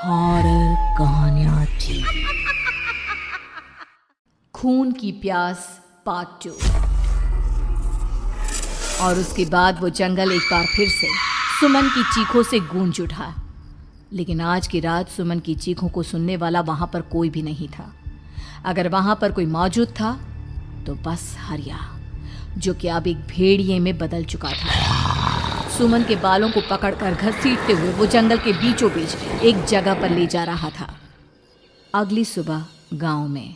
Horror कहानियां थी। खून की प्यास पार्ट 2। और उसके बाद वो जंगल एक बार फिर से सुमन की चीखों से गूंज उठा। लेकिन आज की रात सुमन की चीखों को सुनने वाला वहां पर कोई भी नहीं था। अगर वहां पर कोई मौजूद था तो बस हरिया, जो कि अब एक भेड़िए में बदल चुका था। सुमन के बालों को पकड़कर घसीटते हुए वो जंगल के बीचों बीच एक जगह पर ले जा रहा था। अगली सुबह गांव में।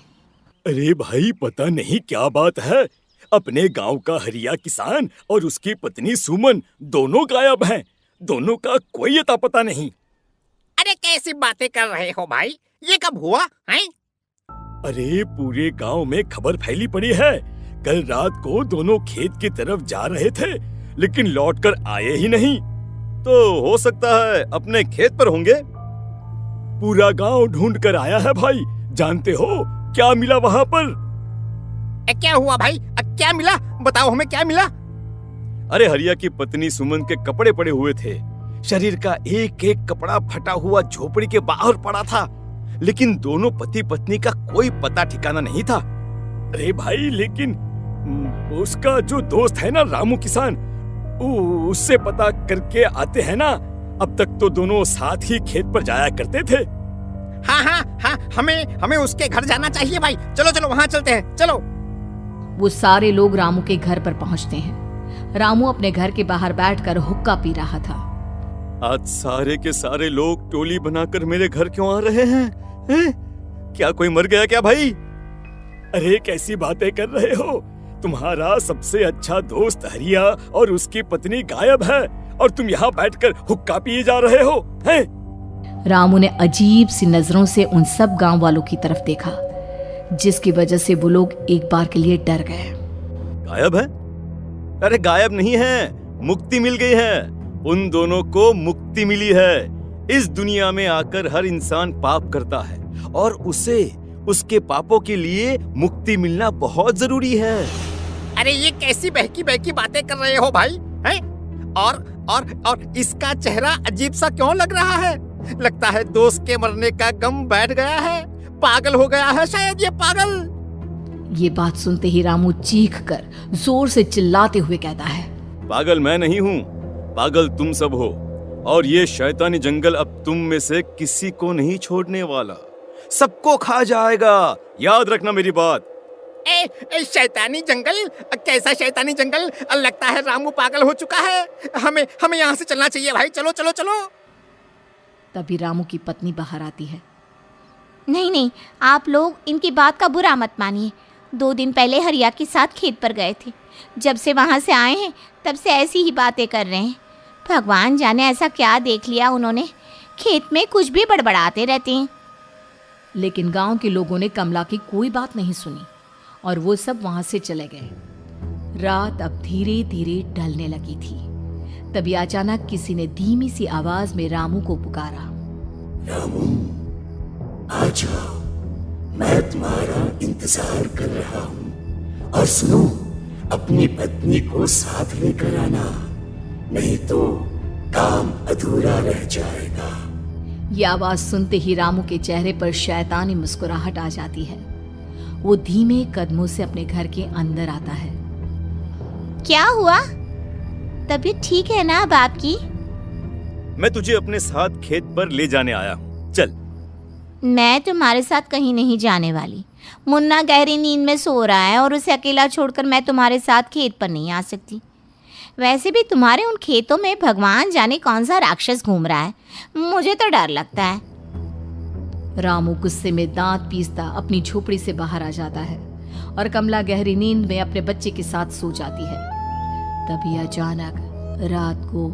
अरे भाई, पता नहीं क्या बात है, अपने गांव का हरिया किसान और उसकी पत्नी सुमन दोनों गायब हैं। दोनों का कोई अता पता नहीं। अरे कैसी बातें कर रहे हो भाई, ये कब हुआ है? अरे पूरे गांव में खबर फैली पड़ी है। कल रात को दोनों खेत की तरफ जा रहे थे, लेकिन लौटकर आए ही नहीं। तो हो सकता है अपने खेत पर होंगे। पूरा गांव ढूंढ कर आया है भाई। जानते हो क्या मिला वहां पर? क्या हुआ भाई? क्या मिला? बताओ हमें, क्या मिला? अरे हरिया की पत्नी सुमन के कपड़े पड़े हुए थे। शरीर का एक एक कपड़ा फटा हुआ झोपड़ी के बाहर पड़ा था, लेकिन दोनों पति पत्नी का कोई पता ठिकाना नहीं था। अरे भाई, लेकिन उसका जो दोस्त है ना रामू किसान, उससे पता करके आते हैं ना। अब तक तो दोनों साथ ही खेत पर जाया करते थे। हाँ, हमें उसके घर जाना चाहिए भाई। चलो वहाँ चलते हैं, चलो। वो सारे लोग रामू के घर पर पहुंचते हैं। रामू अपने घर के बाहर बैठकर हुक्का पी रहा था। आज सारे के सारे लोग टोली बनाकर मेरे घर क्यों आ रहे हैं? क्या कोई मर गया क्या भाई? अरे कैसी बातें कर रहे हो? तुम्हारा सबसे अच्छा दोस्त हरिया और उसकी पत्नी गायब है और तुम यहाँ बैठकर हुक्का पिए जा रहे हो हैं? रामू ने अजीब सी नजरों से उन सब गांव वालों की तरफ देखा, जिसकी वजह से वो लोग एक बार के लिए डर गए। गायब है? अरे गायब नहीं है, मुक्ति मिल गई है। उन दोनों को मुक्ति मिली है। इस दुनिया में आकर हर इंसान पाप करता है और उसे उसके पापों के लिए मुक्ति मिलना बहुत जरूरी है। अरे ये कैसी बहकी बातें कर रहे हो भाई, हैं? और इसका चेहरा अजीब सा क्यों लग रहा है? लगता है दोस्त के मरने का गम बैठ गया है। पागल हो गया है शायद ये पागल। ये बात सुनते ही रामू चीख कर जोर से चिल्लाते हुए कहता है, पागल मैं नहीं हूँ, पागल तुम सब हो। और ये शैतानी जंगल अब तुम में से किसी को नहीं छोड़ने वाला, सबको खा जाएगा। याद रखना मेरी बात। शैतानी जंगल? कैसा शैतानी जंगल? लगता है रामू पागल हो चुका है। हमें यहाँ से चलना चाहिए भाई। चलो। तभी रामू की पत्नी बाहर आती है। नहीं, आप लोग इनकी बात का बुरा मत मानिए। 2 दिन पहले हरिया के साथ खेत पर गए थे। जब से वहाँ से आए हैं तब से ऐसी ही बातें कर रहे हैं। भगवान जाने ऐसा क्या देख लिया उन्होंने, खेत में कुछ भी बड़बड़ाते रहते हैं। लेकिन गांव के लोगों ने कमला की कोई बात नहीं सुनी और वो सब वहां से चले गए। रात अब धीरे धीरे ढलने लगी थी। तभी अचानक किसी ने धीमी सी आवाज में रामू को पुकारा। रामू, आ जाओ, मैं तुम्हारा इंतजार कर रहा हूँ। और सुनो, अपनी पत्नी को साथ लेकर आना, नहीं तो काम अधूरा रह जाएगा। ये आवाज सुनते ही रामू के चेहरे पर शैतानी मुस्कुराहट आ जाती है। वो धीमे कदमों से अपने घर के अंदर आता है। क्या हुआ? तबीयत ठीक है ना अब आपकी? मैं तुझे अपने साथ खेत पर ले जाने आया हूँ, चल। मैं तुम्हारे साथ कहीं नहीं जाने वाली। मुन्ना गहरी नींद में सो रहा है और उसे अकेला छोड़कर मैं तुम्हारे साथ खेत पर नहीं आ सकती। वैसे भी तुम्हारे उन खेतों में भगवान जाने कौन सा राक्षस घूम रहा है, मुझे तो डर लगता है। रामू गुस्से में दांत पीसता अपनी झोपड़ी से बाहर आ जाता है और कमला गहरी नींद में अपने बच्चे के साथ सो जाती है। तभी अचानक रात को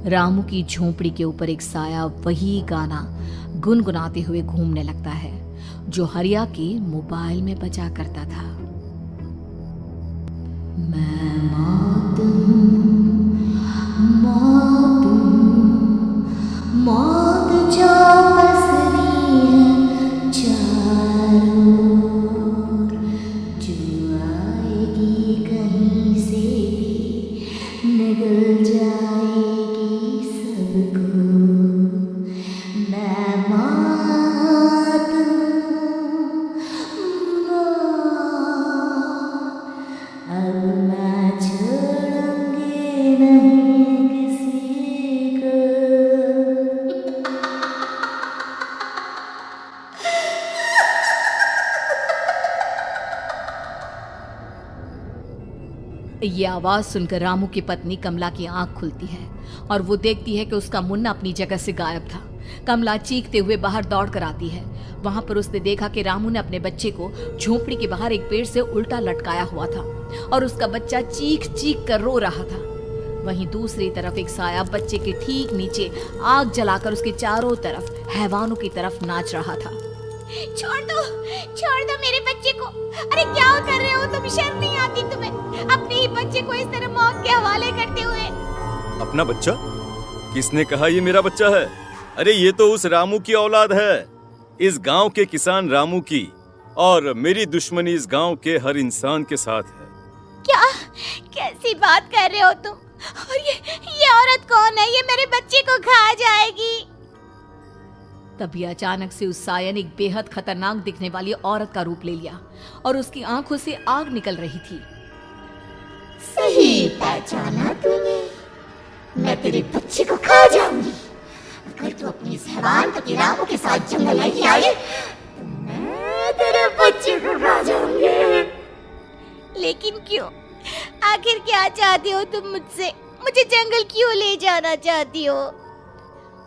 रामू की झोपड़ी के ऊपर एक साया वही गाना गुनगुनाते हुए घूमने लगता है जो हरिया के मोबाइल में बजा करता था। मैं मौत जो पसरी है चारों ओर, जो आएगी कहीं से भी निगल जाएगी सबको। मैं ये आवाज सुनकर रामू की पत्नी कमला की आंख खुलती है और वो देखती है कि उसका मुन्ना अपनी जगह से गायब था। कमला चीखते हुए बाहर दौड़ कर आती है। वहां पर उसने देखा कि रामू ने अपने बच्चे को झोपड़ी के बाहर एक पेड़ से उल्टा लटकाया हुआ था और उसका बच्चा चीख चीख कर रो रहा था। वहीं दूसरी तरफ एक साया बच्चे के ठीक नीचे आग जलाकर उसके चारों तरफ हैवानों की तरफ नाच रहा था। छोड़ दो मेरे बच्चे को। अरे क्या कर रहे हो तुम? शर्म नहीं आती तुम्हें? अपने ही बच्चे को इस तरह मौत के हवाले करते हुए। अपना बच्चा? किसने कहा ये मेरा बच्चा है? अरे ये तो उस रामू की औलाद है, इस गांव के किसान रामू की, और मेरी दुश्मनी इस गांव के हर इंसान के साथ है। क्या? कैसी बात कर रहे हो तुम? और ये औरत कौन है? ये मेरे बच्चे को खा जाएगी। तभी अचानक से उस साया ने एक बेहद खतरनाक दिखने वाली औरत का रूप ले लिया और उसकी आंखों से आग निकल रही थी। सही पहचाना तूने, मैं तेरे बच्चे को खा जाऊंगी। अगर तू अपनी इस हैवान पति रामू के साथ जंगल नहीं आए तो मैं तेरे बच्चे को खा जाऊंगी। लेकिन क्यों? आखिर क्या चाहती हो तुम मुझसे? मुझे जंगल क्यों ले जाना चाहती हो?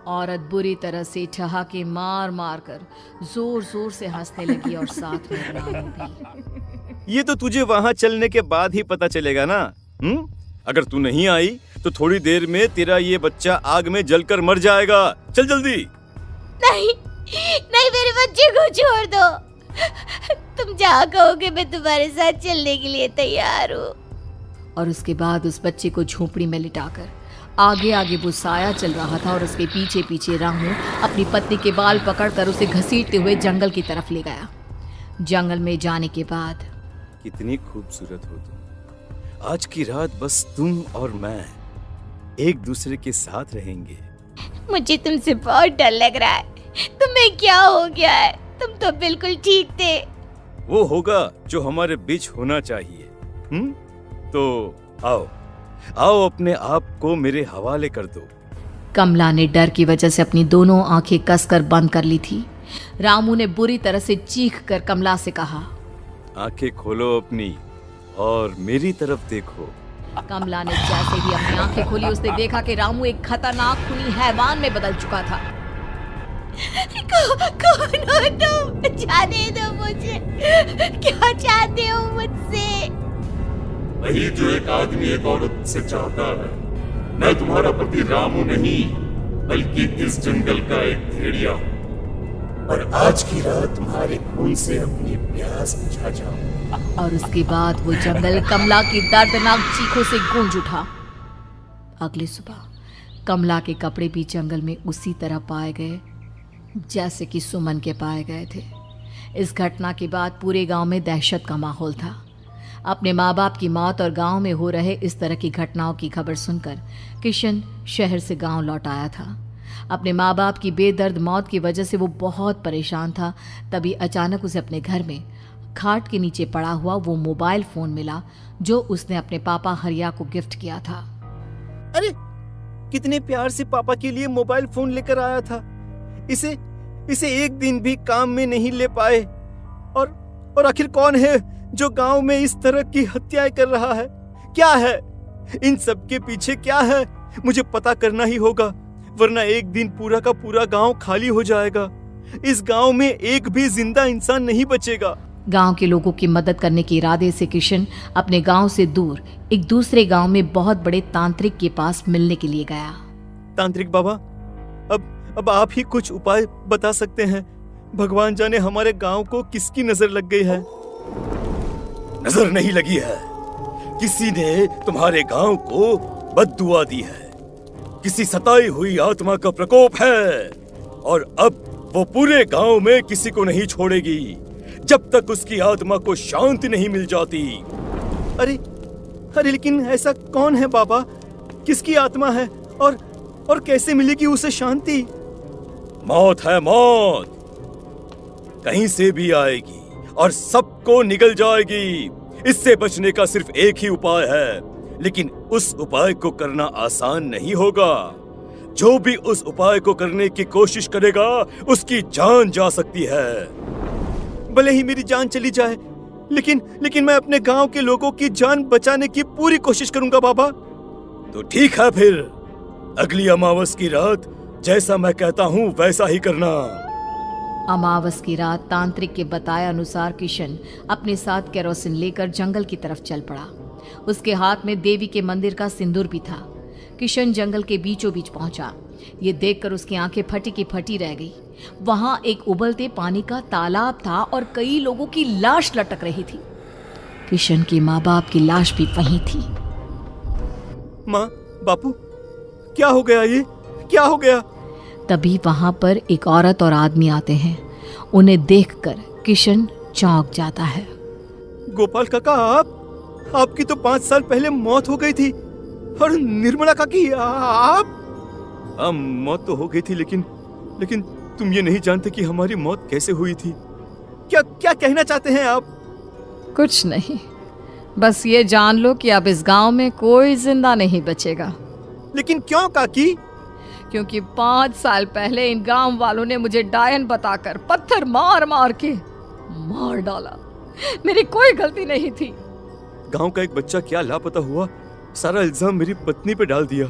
औरत बुरी तरह से ठहाके मार मार कर जोर जोर से हंसने लगी और साथ में रामू भी। ये तो तुझे वहाँ चलने के बाद ही पता चलेगा ना। अगर तू नहीं आई तो थोड़ी देर में तेरा ये बच्चा आग में जलकर मर जाएगा। चल जल्दी। नहीं, मेरे बच्चे को छोड़ दो। तुम जहाँ कहोगे मैं तुम्हारे साथ चलने के लिए तैयार हूँ। और उसके बाद उस बच्चे को झोपड़ी में लिटाकर आगे आगे वो साया चल रहा था और उसके पीछे पीछे रामू अपनी पत्नी के बाल पकड़कर उसे घसीटते हुए जंगल की तरफ ले गया। जंगल में जाने के बाद, कितनी खूबसूरत हो तुम। आज की रात बस तुम और मैं एक दूसरे के साथ रहेंगे। मुझे तुमसे बहुत डर लग रहा है। तुम्हें क्या हो गया है? तुम तो बिल्कुल ठीक थे। वो होगा जो हमारे बीच होना चाहिए। तो आओ अपने आप को मेरे हवाले कर दो। कमला ने डर की वजह से अपनी दोनों आंखें कसकर बंद कर ली थी। रामू ने बुरी तरह से चीख कर कमला से कहा, आंखें खोलो अपनी और मेरी तरफ देखो। कमला ने जैसे ही अपनी आंखें खोली उसने देखा कि रामू एक खतरनाक खूनी हैवान में बदल चुका था। कौन हो तुम? जाने दो मुझे। क्या चाहते हो मुझसे? वही जो एक आदमी एक औरत से चाहता है। मैं तुम्हारा पति रामू नहीं, बल्कि इस जंगल का एक भेड़िया हूँ, और आज की रात तुम्हारे खून से अपनी प्यास बुझा जाऊं। और उसके बाद वो जंगल कमला की दर्दनाक चीखों से गूंज उठा। अगली सुबह कमला के कपड़े भी जंगल में उसी तरह पाए गए जैसे कि सुमन के पाए गए थे। इस घटना के बाद पूरे गांव में दहशत का माहौल था। अपने माँ बाप की मौत और गांव में हो रहे इस तरह की घटनाओं की खबर सुनकर किशन शहर से गांव लौट आया था। अपने माँ बाप की बेदर्द मौत की वजह से वो बहुत परेशान था। तभी अचानक उसे अपने घर में खाट के नीचे पड़ा हुआ वो मोबाइल फोन मिला जो उसने अपने पापा हरिया को गिफ्ट किया था। अरे कितने प्यार से पापा के लिए मोबाइल फोन लेकर आया था। इसे एक दिन भी काम में नहीं ले पाए। और आखिर कौन है जो गांव में इस तरह की हत्याएं कर रहा है? क्या है इन सब के पीछे? क्या है? मुझे पता करना ही होगा, वरना एक दिन पूरा का पूरा गांव खाली हो जाएगा। इस गांव में एक भी जिंदा इंसान नहीं बचेगा। गांव के लोगों की मदद करने के इरादे से किशन अपने गांव से दूर एक दूसरे गांव में बहुत बड़े तांत्रिक के पास मिलने के लिए गया। तांत्रिक बाबा, अब आप ही कुछ उपाय बता सकते हैं। भगवान जाने हमारे गांव को किसकी नजर लग गई है। नजर नहीं लगी है, किसी ने तुम्हारे गांव को बद्दुआ दी है। किसी सताई हुई आत्मा का प्रकोप है और अब वो पूरे गांव में किसी को नहीं छोड़ेगी जब तक उसकी आत्मा को शांति नहीं मिल जाती। अरे लेकिन ऐसा कौन है बाबा? किसकी आत्मा है और कैसे मिलेगी उसे शांति? मौत है मौत, कहीं से भी आएगी और सबको निगल जाएगी। इससे बचने का सिर्फ एक ही उपाय है, लेकिन उस उपाय को करना आसान नहीं होगा। जो भी उस उपाय को करने की कोशिश करेगा उसकी जान जा सकती है। भले ही मेरी जान चली जाए, लेकिन मैं अपने गांव के लोगों की जान बचाने की पूरी कोशिश करूंगा बाबा। तो ठीक है, फिर अगली अमावस की रात जैसा मैं कहता हूँ वैसा ही करना। अमावस की रात तांत्रिक के बताए अनुसार किशन अपने साथ केरोसिन लेकर जंगल की तरफ चल पड़ा। उसके हाथ में देवी के मंदिर का सिंदूर भी था। किशन जंगल के बीचों बीच पहुंचा। ये देखकर उसकी आंखें फटी की फटी रह गई। वहां एक उबलते पानी का तालाब था और कई लोगों की लाश लटक रही थी। किशन के माँ बाप की लाश भी वहीं थी। माँ, बापू, क्या हो गया? ये क्या हो गया? तभी वहां पर एक औरत और आदमी आते हैं। उन्हें देखकर किशन चौंक जाता है। गोपाल काका, आपकी तो 5 साल पहले मौत हो गई थी। और निर्मला काकी, आप? मौत तो हो गई थी, लेकिन तुम ये नहीं जानते कि हमारी मौत कैसे हुई थी। क्या कहना चाहते हैं आप? कुछ नहीं, बस ये जान लो कि अब इस गांव में कोई जिंदा नहीं बचेगा। लेकिन क्यों काकी? क्योंकि 5 साल पहले इन गांव वालों ने मुझे डायन बताकर पत्थर मार मार के मार डाला। मेरी कोई गलती नहीं थी। गांव का एक बच्चा क्या लापता हुआ, सारा इल्जाम मेरी पत्नी पे डाल दिया।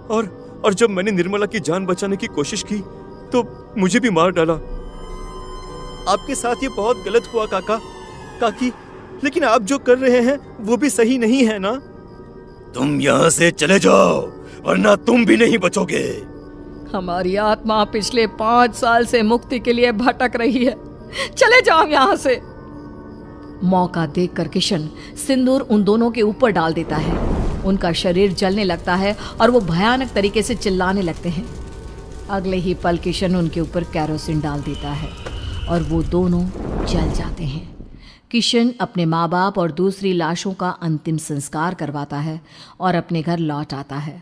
और जब मैंने निर्मला की जान बचाने की कोशिश की तो मुझे भी मार डाला। आपके साथ ये बहुत गलत हुआ काकी, लेकिन आप जो कर रहे हैं वो भी सही नहीं है ना? तुम यहाँ से चले जाओ वरना तुम भी नहीं बचोगे। हमारी आत्मा पिछले 5 साल से मुक्ति के लिए भटक रही है। चले जाओ यहाँ से। मौका देखकर किशन सिंदूर उन दोनों के ऊपर डाल देता है। उनका शरीर जलने लगता है और वो भयानक तरीके से चिल्लाने लगते हैं। अगले ही पल किशन उनके ऊपर केरोसिन डाल देता है और वो दोनों जल जाते हैं। किशन अपने माँ बाप और दूसरी लाशों का अंतिम संस्कार करवाता है और अपने घर लौट आता है।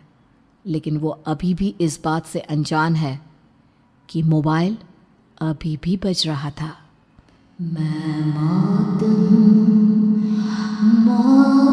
लेकिन वो अभी भी इस बात से अनजान है कि मोबाइल अभी भी बज रहा था। मैं मौत हूँ, मौत।